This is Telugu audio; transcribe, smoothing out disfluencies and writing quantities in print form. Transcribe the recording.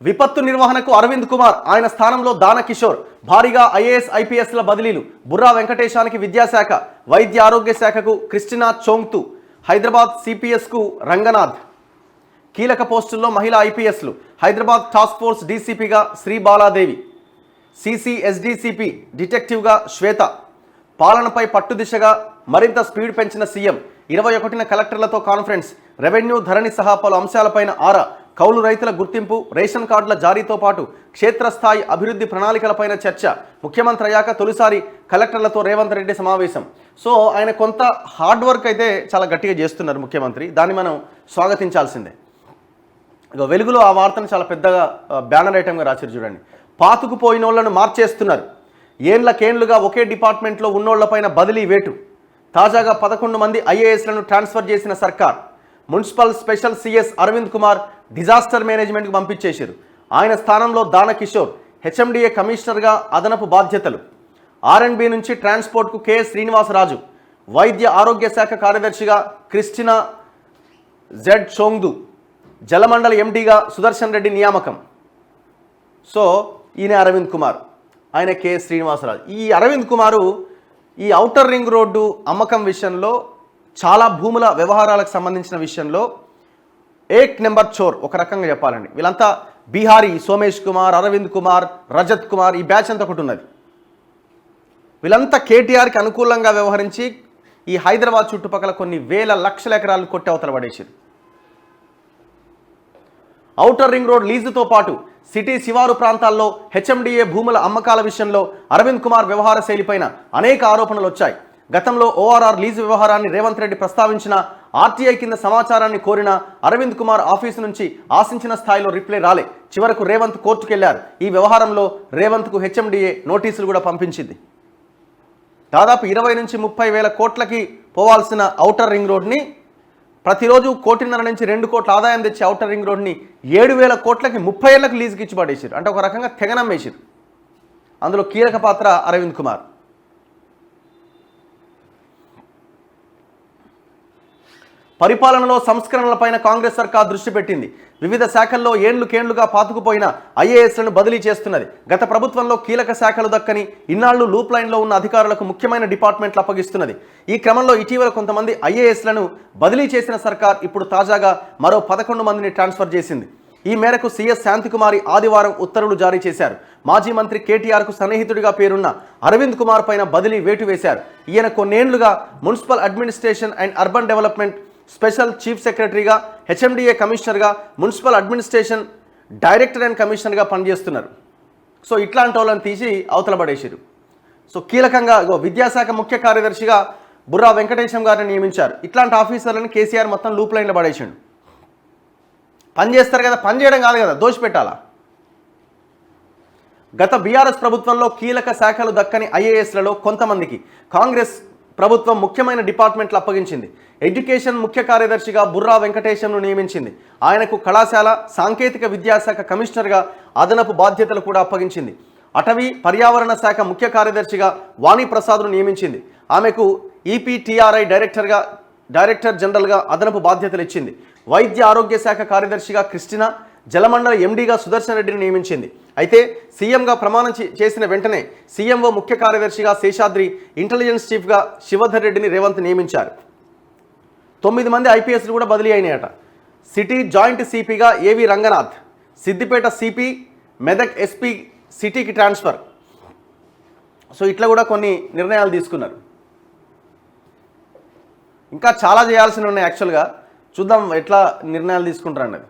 విపత్తు నిర్వహణకు అరవింద్ కుమార్, ఆయన స్థానంలో దానకిషోర్. భారీగా ఐఏఎస్ ఐపీఎస్ల బదిలీలు. బుర్రా వెంకటేశానికి విద్యాశాఖ, వైద్య ఆరోగ్య శాఖకు క్రిస్టినా చోంగ్తు, హైదరాబాద్ సిపిఎస్కు రంగనాథ్. కీలక పోస్టుల్లో మహిళా ఐపీఎస్లు. హైదరాబాద్ టాస్క్ ఫోర్స్ డీసీపీగా శ్రీబాలాదేవి, సిసిఎస్డీసీపీ డిటెక్టివ్గా శ్వేత. పాలనపై పట్టుదిశగా మరింత స్పీడ్ పెంచిన సీఎం. 21న కలెక్టర్లతో కాన్ఫరెన్స్. రెవెన్యూ, ధరణి సహా పలు అంశాలపైన ఆరా. కౌలు రైతుల గుర్తింపు, రేషన్ కార్డుల జారీతో పాటు క్షేత్రస్థాయి అభివృద్ధి ప్రణాళికలపైన చర్చ. ముఖ్యమంత్రి అయ్యాక తొలిసారి కలెక్టర్లతో రేవంత్ రెడ్డి సమావేశం. సో ఆయన కొంత హార్డ్ వర్క్ అయితే చాలా గట్టిగా చేస్తున్నారు ముఖ్యమంత్రి, దాన్ని మనం స్వాగతించాల్సిందే. ఇక వెలుగులో ఆ వార్తను చాలా పెద్దగా బ్యానర్ ఐటమ్గా రాశారు చూడండి. పాతుకుపోయిన వాళ్ళను మార్చేస్తున్నారు. ఏండ్లకేండ్లుగా ఒకే డిపార్ట్మెంట్లో ఉన్నోళ్లపైన బదిలీ వేటు. తాజాగా 11 మంది ఐఏఎస్లను ట్రాన్స్ఫర్ చేసిన సర్కార్. Municipal special CS Arvind Kumar disaster మేనేజ్మెంట్కు పంపించేశారు. ఆయన స్థానంలో దానకిషోర్, హెచ్ఎండిఏ కమిషనర్గా అదనపు బాధ్యతలు. ఆర్ఎండ్బి నుంచి ట్రాన్స్పోర్ట్కు కెఎస్ శ్రీనివాసరాజు. వైద్య ఆరోగ్య శాఖ కార్యదర్శిగా క్రిస్టినా జెడ్ చోంగ్దు. జలమండలి ఎండీగా సుదర్శన్ రెడ్డి నియామకం. సో ఈయన అరవింద్ కుమార్, ఆయన కెఎస్ శ్రీనివాసరాజు. ఈ అరవింద్ కుమారు ఈ ఔటర్ రింగ్ రోడ్డు అమ్మకం విషయంలో, చాలా భూముల వ్యవహారాలకు సంబంధించిన విషయంలో ఏక్ నెంబర్ చోర్ ఒక రకంగా చెప్పాలండి. వీళ్ళంతా బీహారీ, సోమేష్ కుమార్, అరవింద్ కుమార్, రజత్ కుమార్, ఈ బ్యాచ్ అంతా ఒకటి ఉన్నది. వీళ్ళంతా కేటీఆర్కి అనుకూలంగా వ్యవహరించి ఈ హైదరాబాద్ చుట్టుపక్కల కొన్ని వేల లక్షల ఎకరాలను కొట్టి అవతల పడేసారు. ఔటర్ రింగ్ రోడ్ లీజుతో పాటు సిటీ శివారు ప్రాంతాల్లో హెచ్ఎండిఏ భూముల అమ్మకాల విషయంలో అరవింద్ కుమార్ వ్యవహార శైలిపైన అనేక ఆరోపణలు వచ్చాయి. గతంలో ఓఆర్ఆర్ లీజు వ్యవహారాన్ని రేవంత్ రెడ్డి ప్రస్తావించిన, ఆర్టీఐ కింద సమాచారాన్ని కోరిన అరవింద్ కుమార్ ఆఫీసు నుంచి ఆశించిన స్థాయిలో రిప్లై రాలే. చివరకు రేవంత్ కోర్టుకెళ్లారు. ఈ వ్యవహారంలో రేవంత్కు హెచ్ఎండిఏ నోటీసులు కూడా పంపించింది. దాదాపు 20 నుంచి 30 వేల కోట్లకి పోవాల్సిన ఔటర్ రింగ్ రోడ్ని, ప్రతిరోజు 1.5 నుంచి 2 కోట్ల ఆదాయం తెచ్చే ఔటర్ రింగ్ రోడ్ని 7,000 కోట్లకి 30 ఏళ్లకు లీజుకి ఇచ్చి పడేసారు. అంటే ఒక రకంగా తెగనమ్మేసారు. అందులో కీలక పాత్ర అరవింద్ కుమార్. పరిపాలనలో సంస్కరణలపైన కాంగ్రెస్ సర్కార్ దృష్టి పెట్టింది. వివిధ శాఖల్లో ఏండ్లుకేండ్లుగా పాతుకుపోయిన ఐఏఎస్లను బదిలీ చేస్తున్నది. గత ప్రభుత్వంలో కీలక శాఖలు దక్కని, ఇన్నాళ్లు లూప్ లైన్లో ఉన్న అధికారులకు ముఖ్యమైన డిపార్ట్మెంట్లు అప్పగిస్తున్నది. ఈ క్రమంలో ఇటీవల కొంతమంది ఐఏఎస్లను బదిలీ చేసిన సర్కార్ ఇప్పుడు తాజాగా మరో 11 మందిని ట్రాన్స్ఫర్ చేసింది. ఈ మేరకు సీఎస్ శాంతికుమారి ఆదివారం ఉత్తర్వులు జారీ చేశారు. మాజీ మంత్రి కేటీఆర్కు సన్నిహితుడిగా పేరున్న అరవింద్ కుమార్ పైన బదిలీ వేటు వేశారు. ఈయన కొన్నేళ్లుగా municipal administration and urban development special chief సెక్రటరీగా, హెచ్ఎండిఏ కమిషనర్గా, మున్సిపల్ అడ్మినిస్ట్రేషన్ డైరెక్టర్ అండ్ కమిషనర్గా పనిచేస్తున్నారు. సో ఇట్లాంటి వాళ్ళని తీసి అవతల పడేసారు. సో కీలకంగా విద్యాశాఖ ముఖ్య కార్యదర్శిగా బుర్రా వెంకటేశం గారిని నియమించారు. ఇట్లాంటి ఆఫీసర్లను కేసీఆర్ మొత్తం లూప్ లైన్లో పడేసాడు. పని చేస్తారు కదా, పని చేయడం కాదు కదా, దోషిపెట్టాలా. గత బీఆర్ఎస్ ప్రభుత్వంలో కీలక శాఖలు దక్కని ఐఏఎస్లలో కొంతమందికి కాంగ్రెస్ ప్రభుత్వం ముఖ్యమైన డిపార్ట్మెంట్లు అప్పగించింది. ఎడ్యుకేషన్ ముఖ్య కార్యదర్శిగా బుర్రా వెంకటేశంను నియమించింది. ఆయనకు కళాశాల, సాంకేతిక విద్యాశాఖ కమిషనర్గా అదనపు బాధ్యతలు కూడా అప్పగించింది. అటవీ పర్యావరణ శాఖ ముఖ్య కార్యదర్శిగా వాణిప్రసాద్ను నియమించింది. ఆమెకు ఈపీటీఆర్ఐ డైరెక్టర్ జనరల్గా అదనపు బాధ్యతలు ఇచ్చింది. వైద్య ఆరోగ్య శాఖ కార్యదర్శిగా క్రిస్టినా, జలమండలి ఎండీగా సుదర్శన్ రెడ్డిని నియమించింది. అయితే సీఎంగా ప్రమాణం చేసిన వెంటనే సీఎంఓ ముఖ్య కార్యదర్శిగా శేషాద్రి, ఇంటెలిజెన్స్ చీఫ్గా శివధర్ రెడ్డిని రేవంత్ నియమించారు. 9 మంది ఐపీఎస్లు కూడా బదిలీ అయినాయట. సిటీ జాయింట్ సిపిగా ఏవి రంగనాథ్, సిద్దిపేట సిపి, మెదక్ ఎస్పీ సిటీకి ట్రాన్స్ఫర్. సో ఇట్లా కూడా కొన్ని నిర్ణయాలు తీసుకున్నారు. ఇంకా చాలా చేయాల్సి ఉన్నాయి. యాక్చువల్గా చూద్దాం ఎట్లా నిర్ణయాలు తీసుకుంటారు అన్నది.